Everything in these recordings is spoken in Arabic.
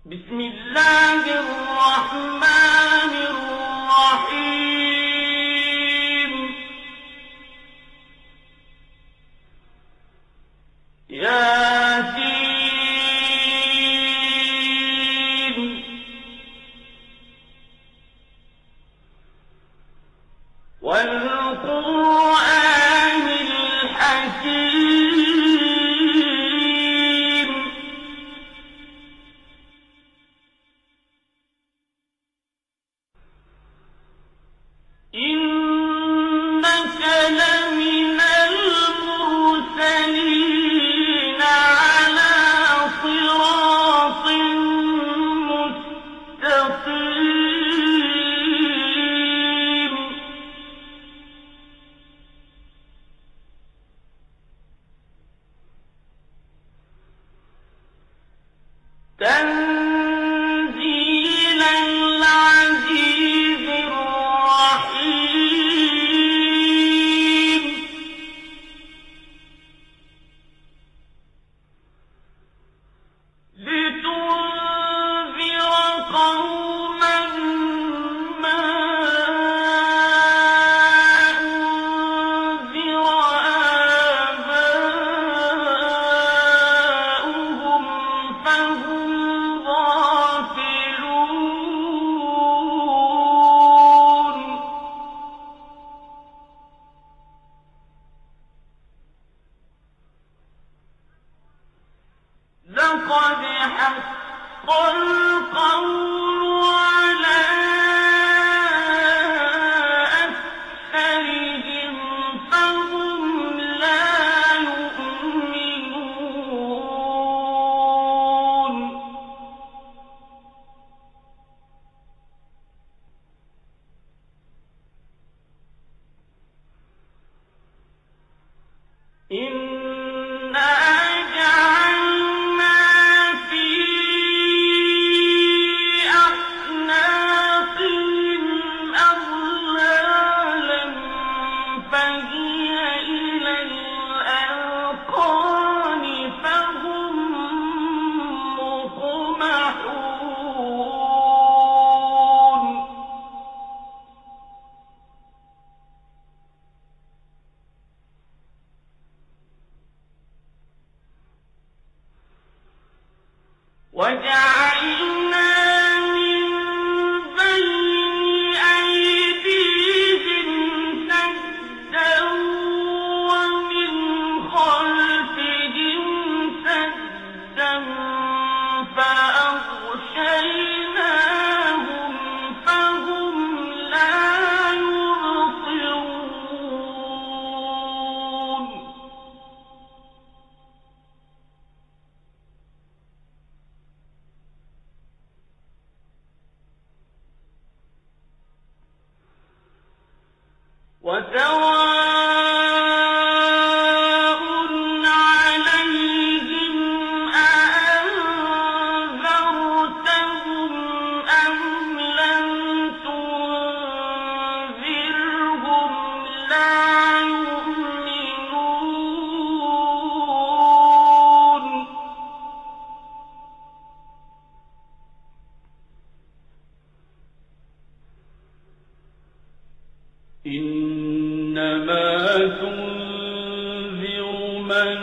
بسم الله الرحمن الرحيم. ياسين والقرآن الحكيم. إنك لمن المرسلين على صراط مستقيم. تنزيل العزيز الرحيم. لتنذر قوما ما أنذر آباؤهم فهم غافلون. لقد حق القول على أكثرهم فهم لا يؤمنون. إنا جعلنا في أعناقهم أغلالا فهي إلى الأذقان فهم مقمحون. وجعلنا من بين أيديهم سدا ومن خلفهم سدا فأغشيناهم فهم لا يبصرون. وسواء عليهم أأنذرتهم أم لم تنذرهم لا يؤمنون. إنما تنذر من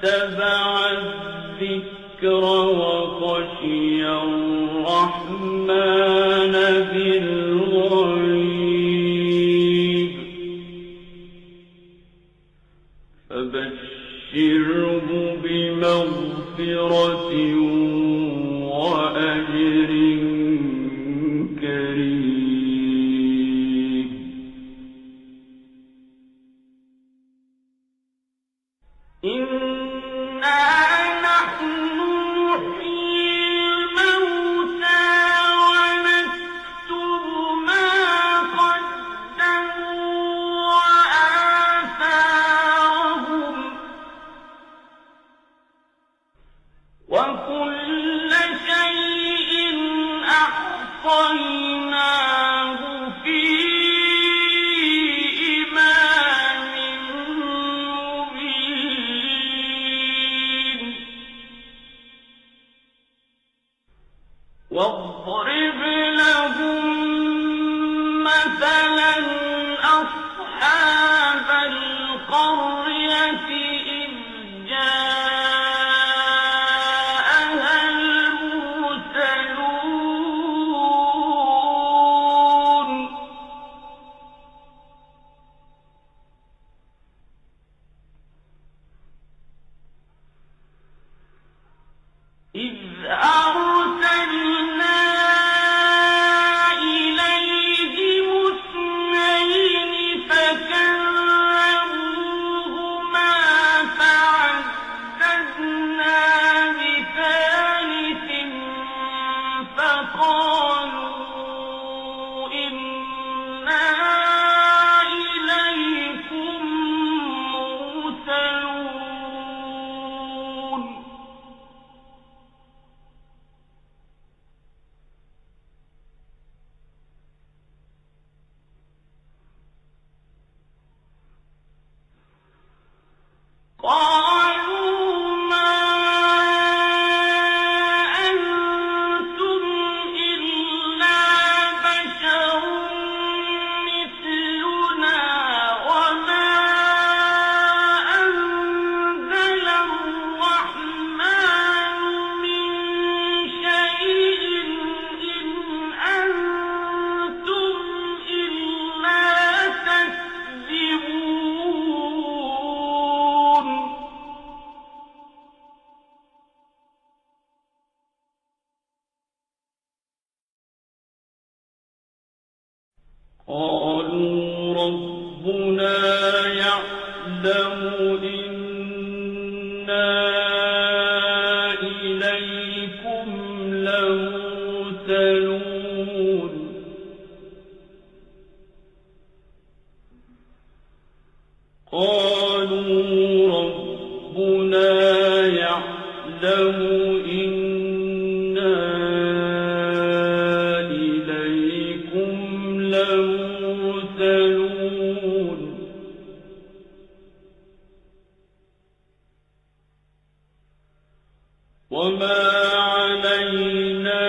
اتبع الذكر وخشي الرحمن بالغيب فبشره بمغفرة وأجر كريم. إنا نحن نحيي الموتى ونكتب ما قدموا وآثارهم وكل شيء أحصيناه في إمام مبين. واضرب لهم مثلا أصحاب القرية إذ جاءها المرسلون إذ أرسلنا إليهم اثنين فكذبوهما فعززنا بثالث فقالوا إنا إليكم مرسلون قالوا ما أنتم إلا بشر مثلنا وما أنزل الرحمن من شيء إن أنتم إلا تكذبون قالوا ربنا يعلم إنا إليكم لمرسلون قالوا ربنا يعلم إنا إليكم لمرسلون وما علينا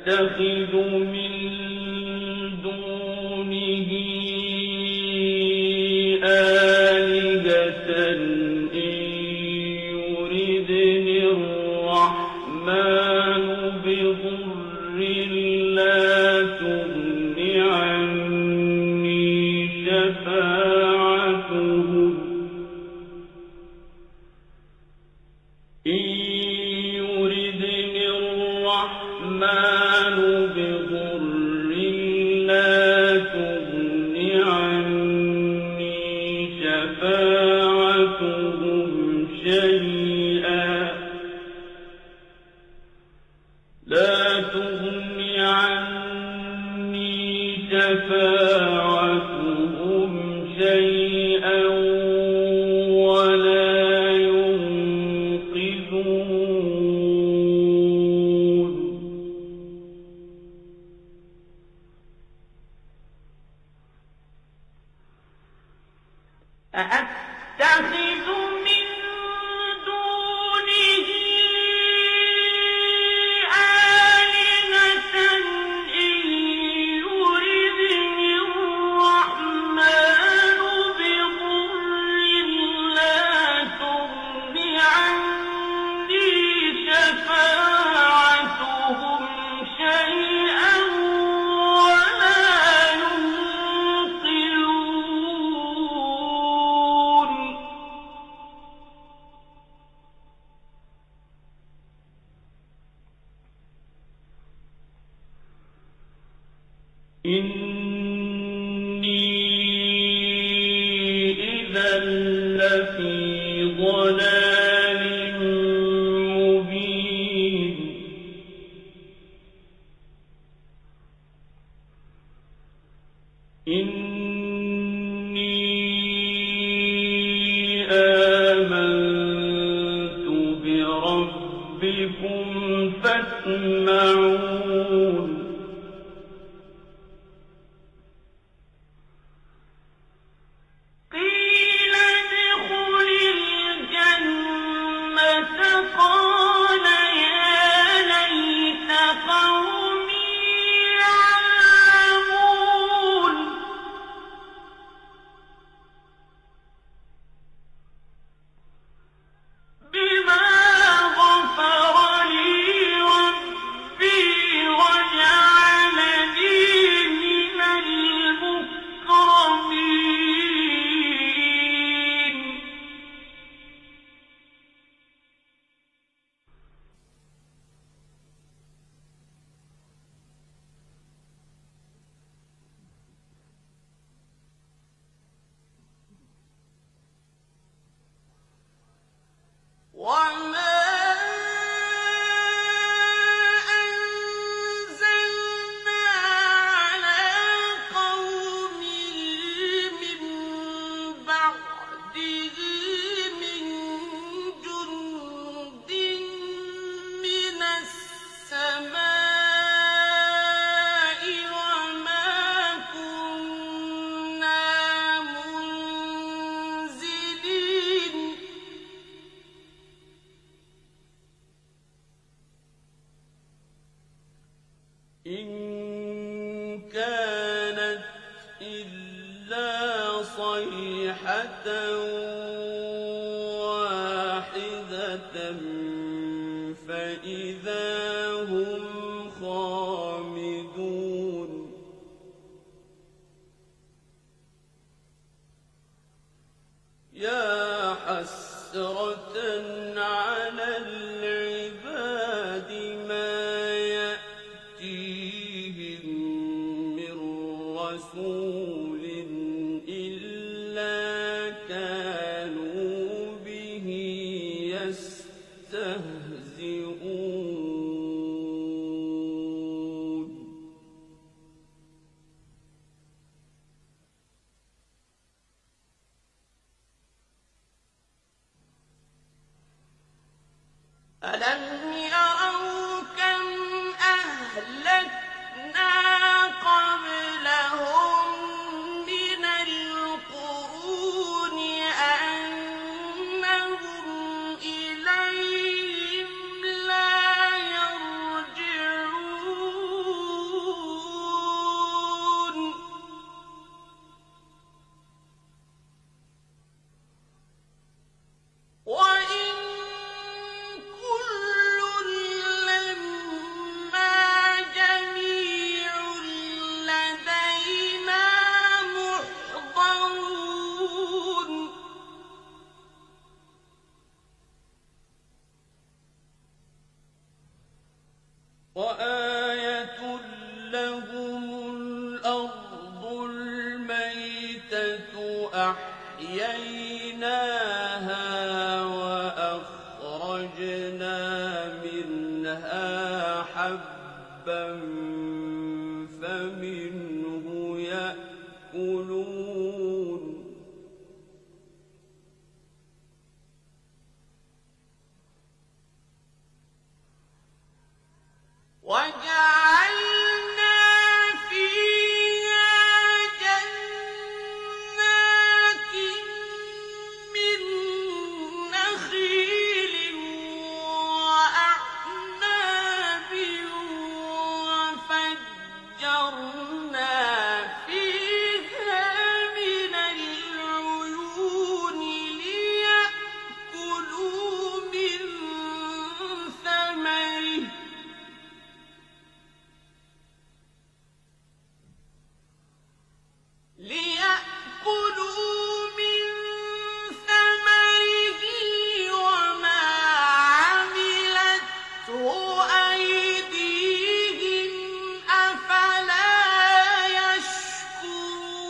أَتَّخِذُ مِن دُونِهِ آلِهَةً إِن يُرِدْنِ الرَّحْمَٰنُ بِضُرٍّ لَّا تُغْنِ عَنِّي شَفَاعَتُهُمْ شَيْئًا وَلَا يُنقِذُونِ أَأَتَّخِذُ مِن دُونِهِ آلِهَةً إِن يُرِدْنِ الرَّحْمَٰنُ بِضُرٍّ لَّا تُغْنِ عَنِّي شَفَاعَتُهُمْ شَيْئًا وَلَا يُنقِذُونِ إِنِّي إِذًا لَّفِي ضَلَالٍ مُّبِينٍ إِنِّي آمَنتُ بِرَبِّكُمْ فَاسْمَعُونِ قِيلَ ادْخُلِ الْجَنَّةَ قَالَ يَا لَيْتَ قَوْمِي يَعْلَمُونَ بِمَا غَفَرَ لِي رَبِّي وَجَعَلَنِي مِنَ الْمُكْرَمِينَ وَمَا أَنزَلْنَا عَلَىٰ قَوْمِهِ مِن بَعْدِهِ مِن جُندٍ مِّنَ السَّمَاءِ وَمَا كُنَّا مُنزِلِينَ إِن كَانَتْ إِلَّا صَيْحَةً وَاحِدَةً فَإِذَا هُمْ خَامِدُونَ يَا حَسْرَةً عَلَى الْعِبَادِ مَا يَأْتِيهِم مِّن رَّسُولٍ إِلَّا كَانُوا بِهِ يَسْتَهْزِئُونَ أَلَمْ يَرَوْا كَمْ أَهْلَكْنَا قَبْلَهُم مِّنَ الْقُرُونِ أَنَّهُمْ إِلَيْهِمْ لَا يَرْجِعُونَ أحييناها وأخرجنا منها حبا فمنه يأكلون وجعلنا فيها جنات من نخيل وأعناب وفجرنا فيها من العيون ليأكلوا من ثمره وما عملته أيديهم أفلا يشكرون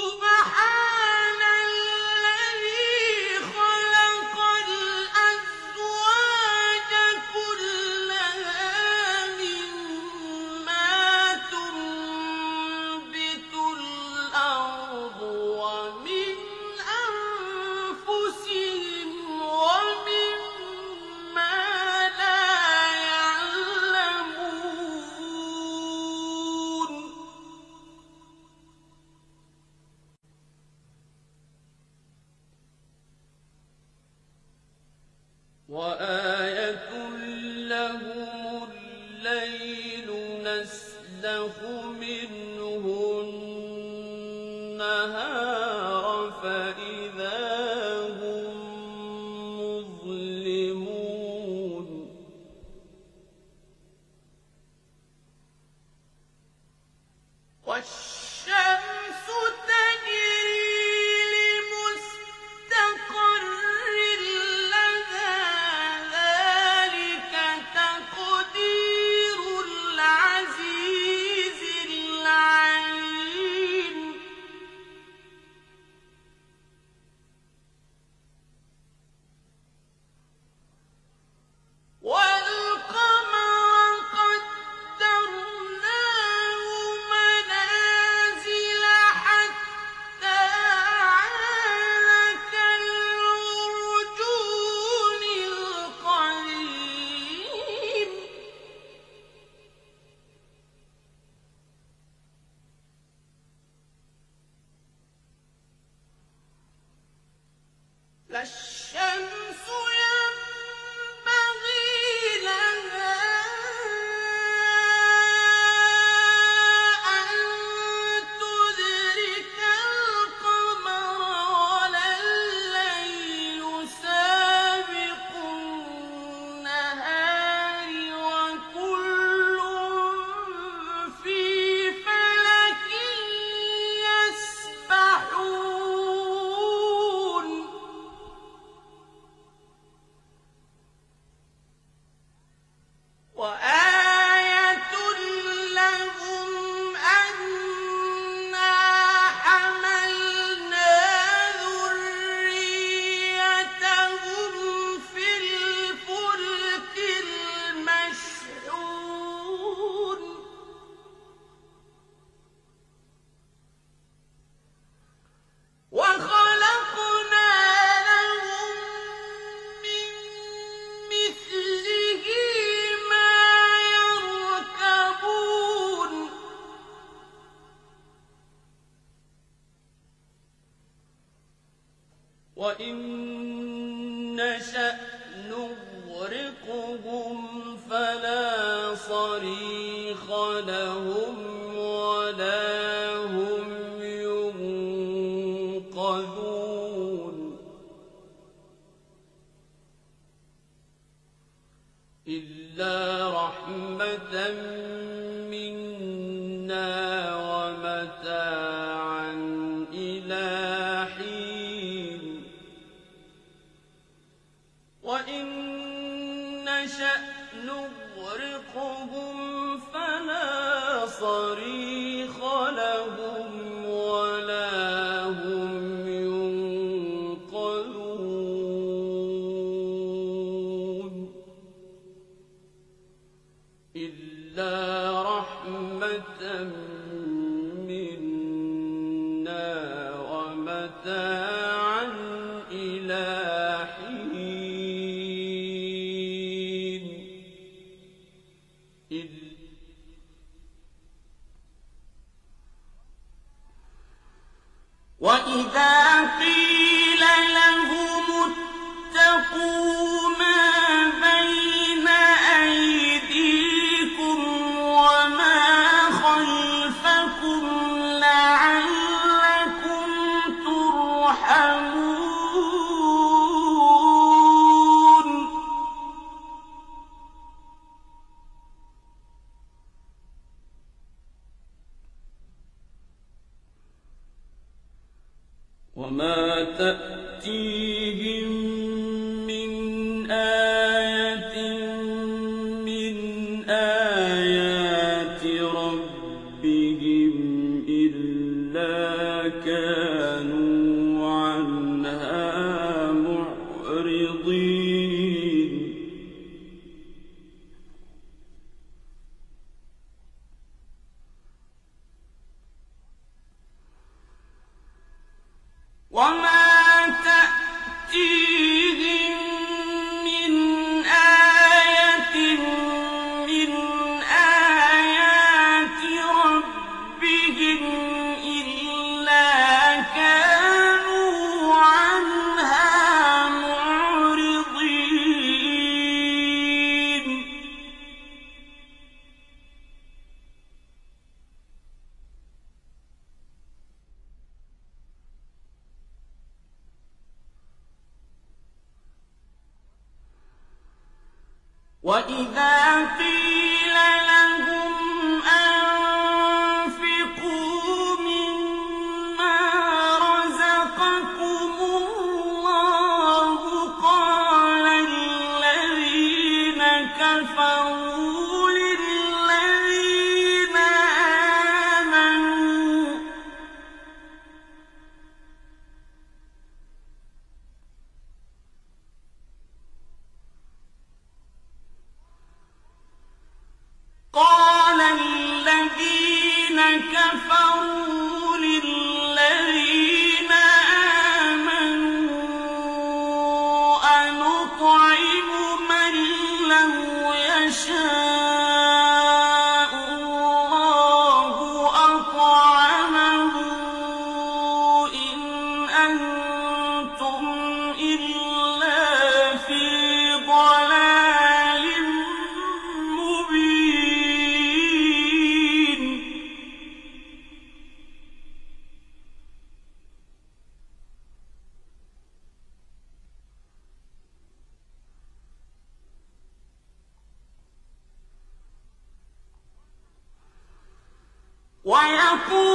سبحان الذي خلق الأزواج كلها مما تنبت الأرض ومن أنفسهم ومما لا يعلمون وآية لهم الليل نسلخ منه النهار فإذا هم مظلمون والشمس تجري لمستقر لها ذلك تقدير العزيز العليم والقمر قدرناه منازل حتى عاد كالعرجون القديم لا الشمس ينبغي لها أن تدرك القمر ولا الليل سابق النهار وكل في فلك يسبحون وآية لهم أنا حملنا ذريتهم في الفلك المشحون وخلقنا لهم من مثله ما يركبون وإن نشأ نغرقهم فلا صريخ لهم ولا هم ينقذون إلا رحمة منا ومتاعا إلى حين وإن نَشَأْ نُغْرِقْهُمْ فَلَا صَرِيخَ لَهُمْ وَلَا هُمْ يُنقَذُونَ إِلَّا رَحْمَةً مِّنَّا وَمَتَاعًا إِلَىٰ حِينٍ وَإِذَا قِيلَ لَهُمُ اتَّقُوا مَا بَيْنَ أَيْدِيكُمْ وَمَا خَلْفَكُمْ لَعَلَّكُمْ تُرْحَمُونَ وَمَا تَأْتِيهِم مِّنْ آيَةٍ مِّنْ آيَاتِ رَبِّهِمْ إِلَّا كَانُوا عَنْهَا مُعْرِضِينَ وَمَا تَأْتِيهِم مِّنْ آيَةٍ مِّنْ آيَاتِ رَبِّهِمْ إِلَّا كَانُوا عَنْهَا مُعْرِضِينَ وَإِذَا قِيلَ لَهُمْ أَنفِقُوا مِمَّا رَزَقَكُمُ اللَّهُ قَالَ الَّذِينَ كَفَرُوا لِلَّذِينَ آمَنُوا أَنُطْعِمُ مَن لَّوْ يَشَاءُ اللَّهُ أَطْعَمَهُ إِنْ أَنتُمْ إِلَّا فِي ضَلَالٍ مُّبِينٍ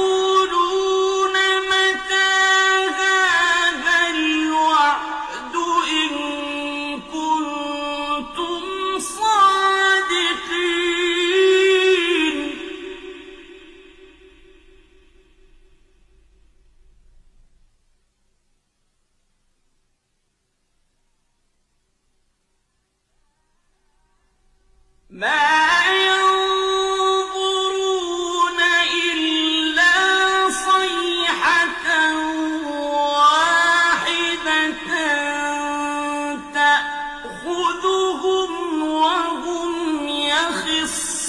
وَيَقُولُونَ مَتَىٰ هَٰذَا الْوَعْدُ إِن كُنتُمْ صَادِقِينَ مَا يَنظُرُونَ إِلَّا صَيْحَةً وَاحِدَةً تَأْخُذُهُمْ وَهُمْ يَخِصِّمُونَ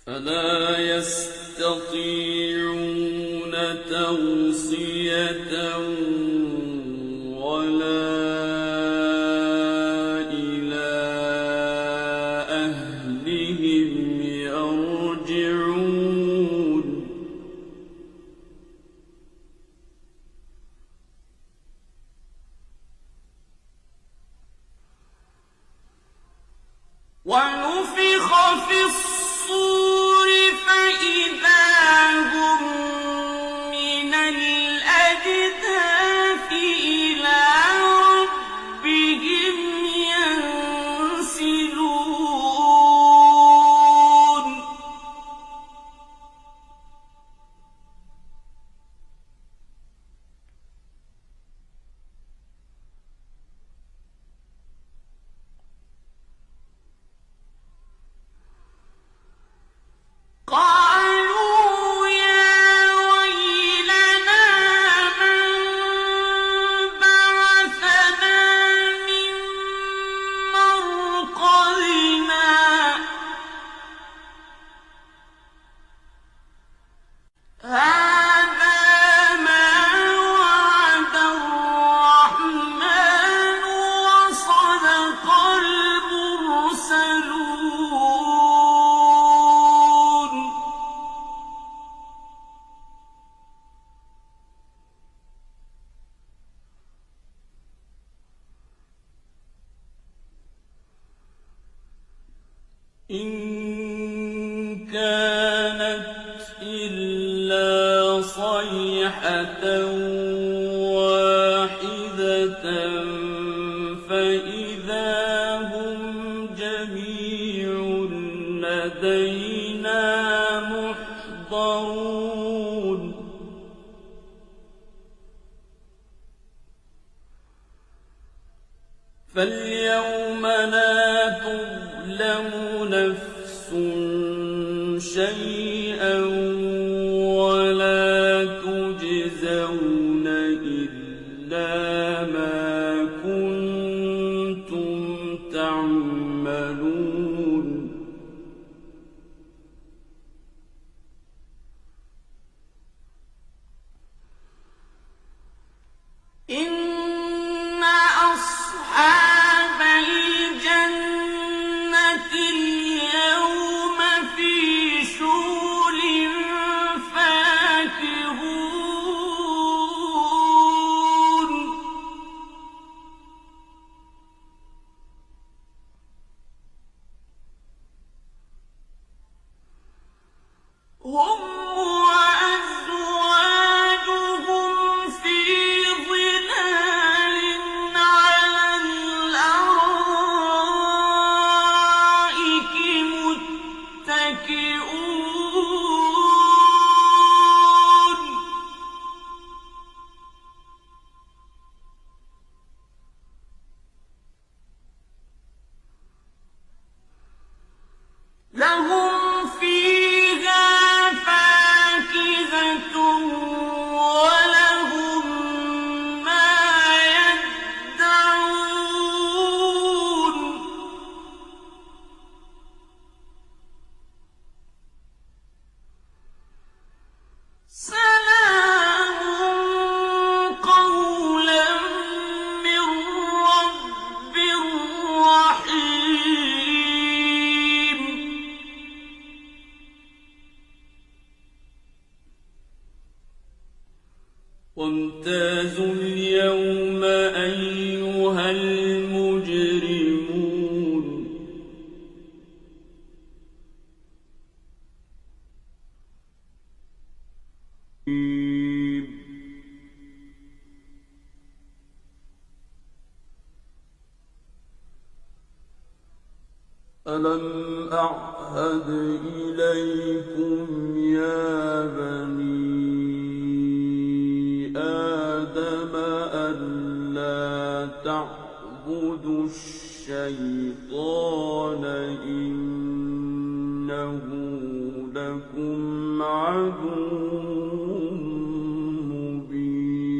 فَلَا يَسْتَطِيعُونَ تَوْصِيَةً وَلَا إِلَىٰ أَهْلِهِمْ يَرْجِعُونَ الصُّورِ فَإِذَا هُم مِّنَ الْأَجْدَاثِ إِلَىٰ رَبِّهِمْ يَنسِلُونَ قَالُوا يَا وَيْلَنَا مَن بَعَثَنَا مِن مَّرْقَدِنَا ۜۗ هَٰذَا مَا وَعَدَ الرَّحْمَٰنُ وَصَدَقَ الْمُرْسَلُونَ إِن كَانَتْ إِلَّا صَيْحَةً وَاحِدَةً فَإِذَا هُمْ جَمِيعٌ لَّدَيْنَا مُحْضَرُونَ فَالْيَوْمَ لَا تُظْلَمُ نَفْسٌ شَيْئًا وَلَا تُجْزَوْنَ إِلَّا مَا كُنتُمْ تَعْمَلُونَ إِنَّ أَصْحَابَ الْجَنَّةِ الْيَوْمَ فِي شُغُلٍ فَاكِهُونَ هُمْ وَأَزْوَاجُهُمْ فِي ظِلَالٍ عَلَى الْأَرَائِكِ مُتَّكِئُونَ لَهُمْ فِيهَا فَاكِهَةٌ وَلَهُم مَّا يَدَّعُونَ سَلَامٌ قَوْلًا مِّن رَّبٍّ رَّحِيمٍ وَامْتَازُوا الْيَوْمَ أَيُّهَا الْمُجْرِمُونَ أَلَمْ أَعْهَدْ إِلَيْكُمْ يَا بَنِي آدَمَ أَلَّا تَعْبُدُوا الشَّيْطَانَ إِنَّهُ لَكُمْ عَدُوٌّ مُّبِينٌ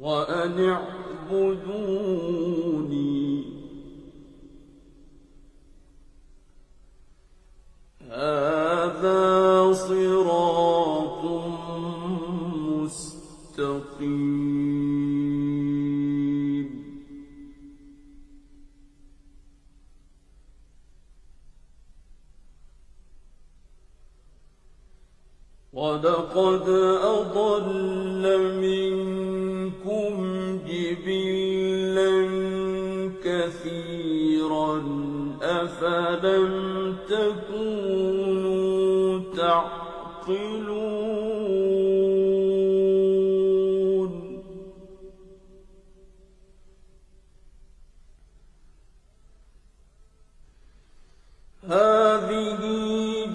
وَأَنِ اعْبُدُونِي هَٰذَا صِرَاطٌ مُّسْتَقِيمٌ وَلَقَدْ أَضَلَّ مِنكُمْ جِبِلًّا كَثِيرًا ۖ أَفَلَمْ تَكُونُوا تَعْقِلُونَ هَٰذِهِ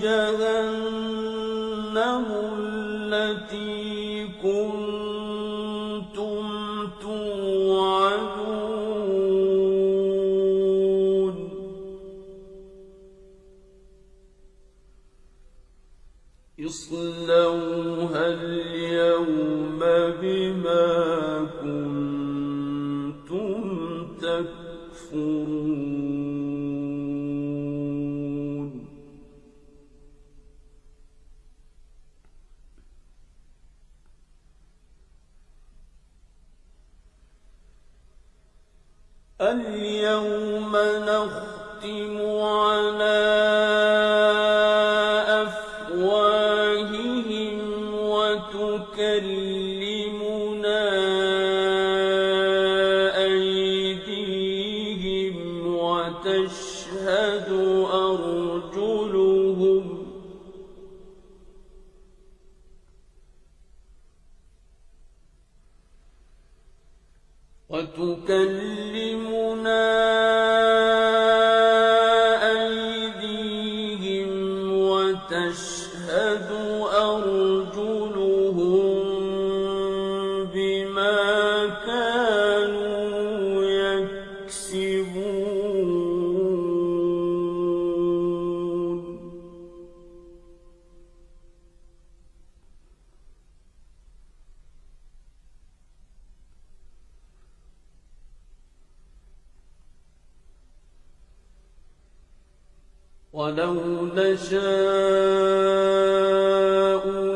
جَهَنَّمُ الَّتِي كُنتُمْ تُوعَدُونَ اصْلَوْهَا الْيَوْمَ بِمَا كُنتُمْ تَكْفُرُونَ الْيَوْمَ نَخْتِمُ عَلَىٰ أَفْوَاهِهِمْ وَتُكَلِّمُنَا أَيْدِيهِمْ وَتَشْهَدُ أَرْجُلُهُم بِمَا كَانُوا يَكْسِبُونَ وَلَوْ نَشَاءُ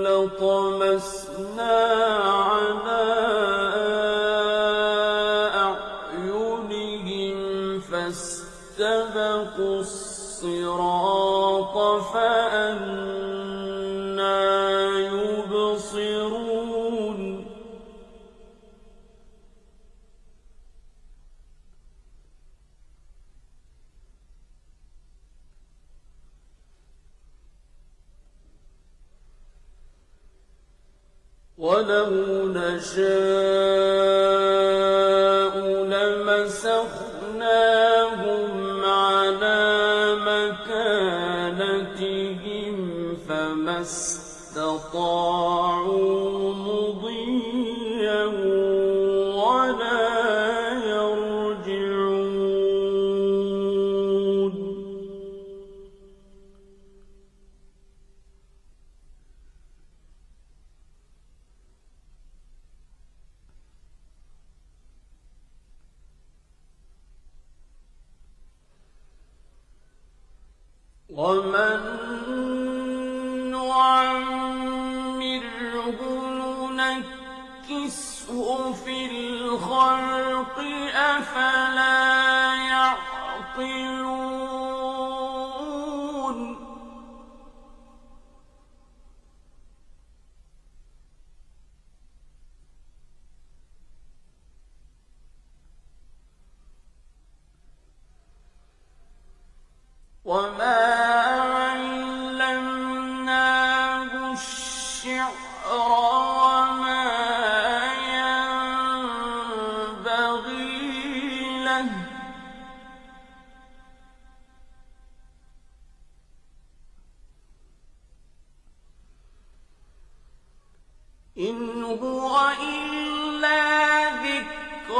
لَطَمَسْنَا عَلَىٰ أَعْيُنِهِمْ فَاسْتَبَقُوا الصِّرَاطَ فَأَنَّىٰ يُبْصِرُونَ وَلَوْ نَشَاءُ لَمَسَخْنَاهُمْ عَلَىٰ مَكَانَتِهِمْ فَمَا اسْتَطَاعُوا مُضِيًّا وَلَا يَرْجِعُونَ وَمَن نُّعَمِّرْهُ نُنَكِّسْهُ فِي الْخَلْقِ ۖ أَفَلَا يَعْقِلُونَ وَمَا عَلَّمْنَاهُ الشِّعْرَ وَمَا يَنبَغِي لَهُ ۚ إِنْ هُوَ إِلَّا ذِكْرٌ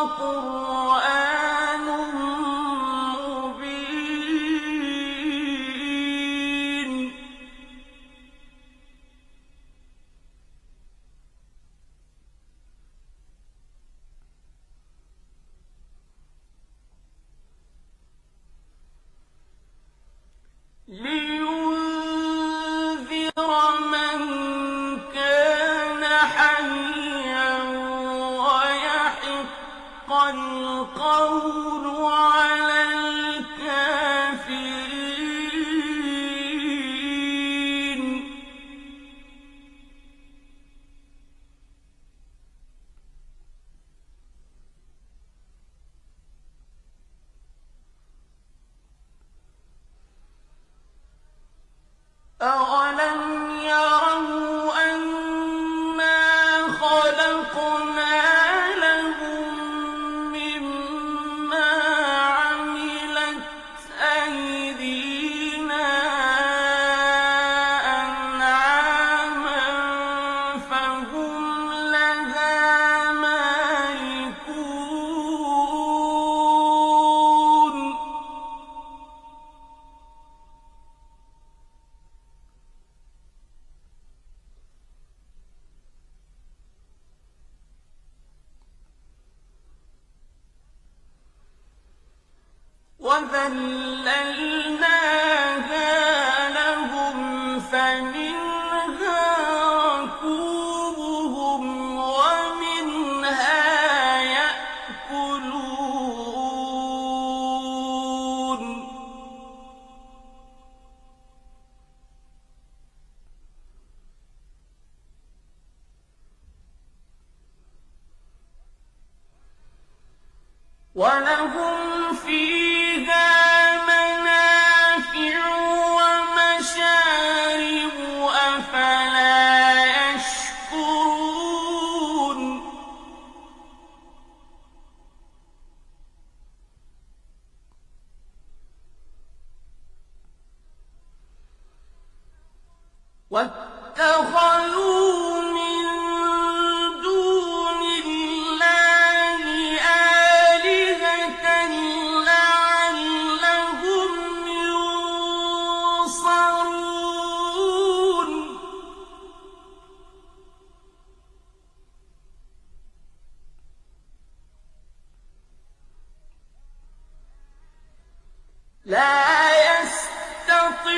وَقُرْآنٌ مُّبِينٌ لِيُنذِرَ مَن كَانَ حَيًّا وَيَحِقَّ الْقَوْلُ عَلَى الْكَافِرِينَ وَذَلَّلْنَاهَا لَهُمْ فَمِنْهَا رَكُوبُهُمْ وَمِنْهَا يَأْكُلُونَ وَلَهُمْ فِيهَا مَنَافِعُ وَمَشَارِبُ ۖ أَفَلَا يَشْكُرُونَ وَاتَّخَذُوا مِن دُونِ اللَّهِ آلِهَةً لَّعَلَّهُمْ يُنصَرُونَ لَا يَسْتَطِيعُونَ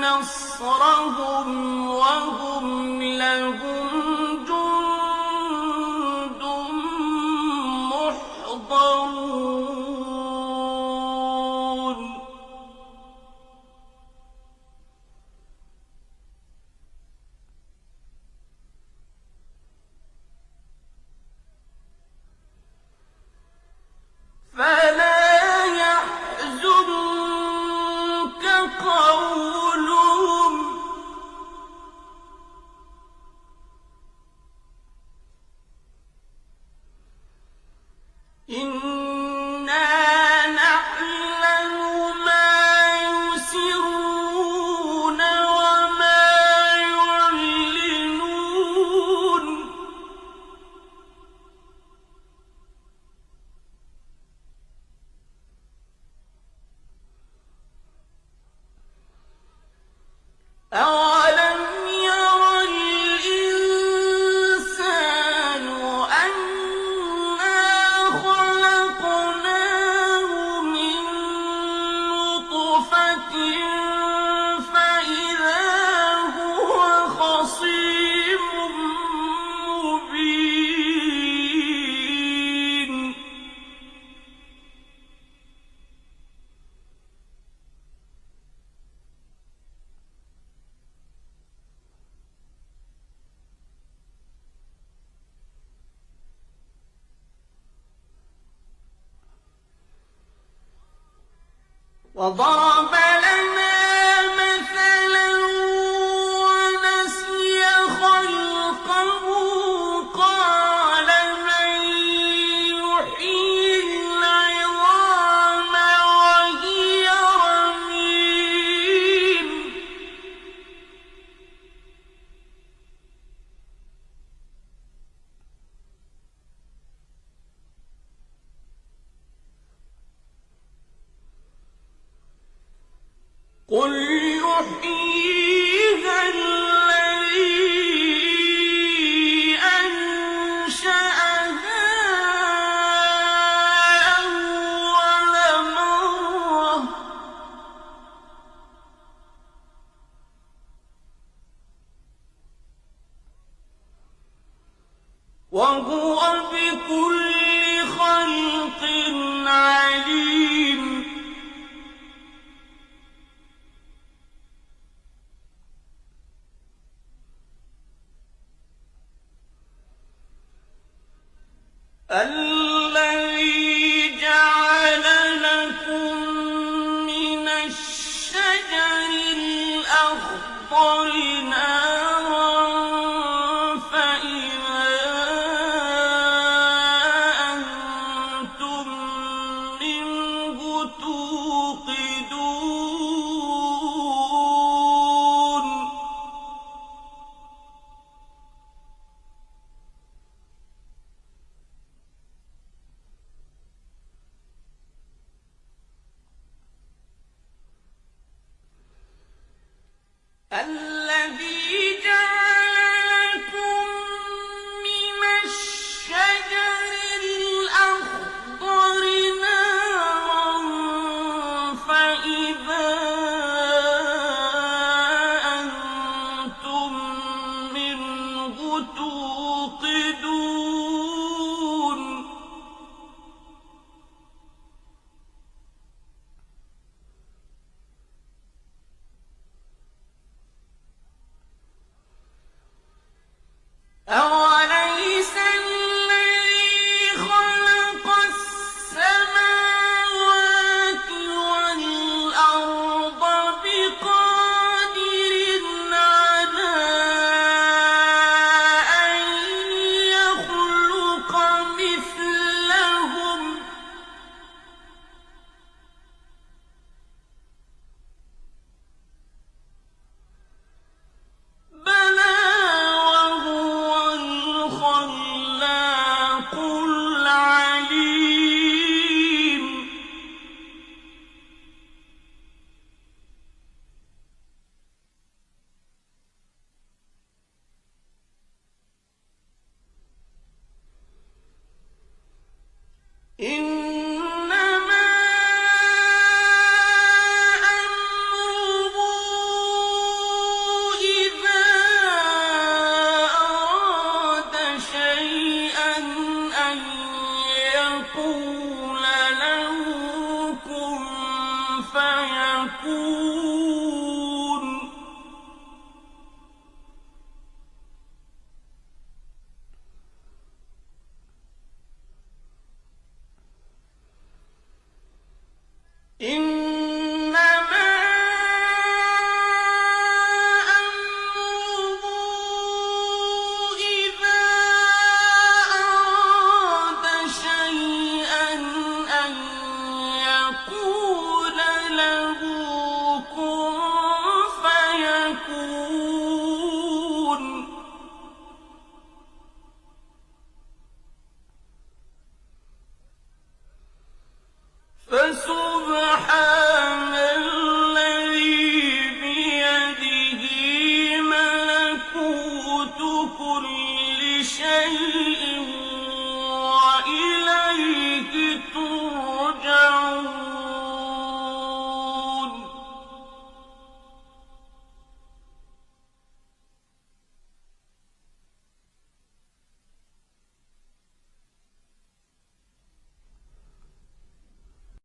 نَصْرَهُمْ وَهُمْ لَهُمْ جُندٌ مُّحْضَرُونَ فَلَا يَحْزُنكَ قَوْلُهُمْ ۘ إِنَّا نَعْلَمُ مَا يُسِرُّونَ وَمَا يُعْلِنُونَ أَوَلَمْ يَرَ الْإِنسَانُ أَنَّا خَلَقْنَاهُ مِن نُّطْفَةٍ فَإِذَا هُوَ خَصِيمٌ مُّبِينٌ وَضَرَبَ لَنَا مَثَلًا وَنَسِيَ خَلْقَهُ قَالَ مَن يُحْيِي الْعِظَامَ وَهِيَ رَمِيمٌ قُلْ يُحْيِيهَا الَّذِي أَنشَأَهَا أَوَّلَ مَرَّةٍ ۖ وَهُوَ بِكُلِّ خَلْقٍ عَلِيمٌ الَّذِي جَعَلَ لَكُم مِّنَ الشَّجَرِ الْأَخْضَرِ نَارًا فَإِذَا أَنتُم مِّنْهُ تُوقِدُونَ الَّذِي جَعَلَ لَكُم مِّنَ الشَّجَرِ الْأَخْضَرِ نَارًا إِذَا أَنتُم مِّنْهُ تُوقِدُونَ أَوَلَيْسَ الَّذِي خَلَقَ السَّمَاوَاتِ وَالْأَرْضَ بِقَادِرٍ عَلَىٰ أَن يَخْلُقَ مِثْلَهُم ۚ بَلَىٰ وَهُوَ الْخَلَّاقُ الْعَلِيمُ إِنَّمَا أَمْرُهُ إِذَا أَرَادَ شَيْئًا أَن يَقُولَ لَهُ كُن فَيَكُونُ إِنَّمَا أَمْرُهُ إِذَا أَرَادَ شَيْئًا أَن يَقُولَ لَهُ كُن فَيَكُونُ فَسُبْحَانَ الَّذِي بِيَدِهِ مَلَكُوتُ كُلِّ شَيْءٍ وَإِلَيْهِ تُرْجَعُونَ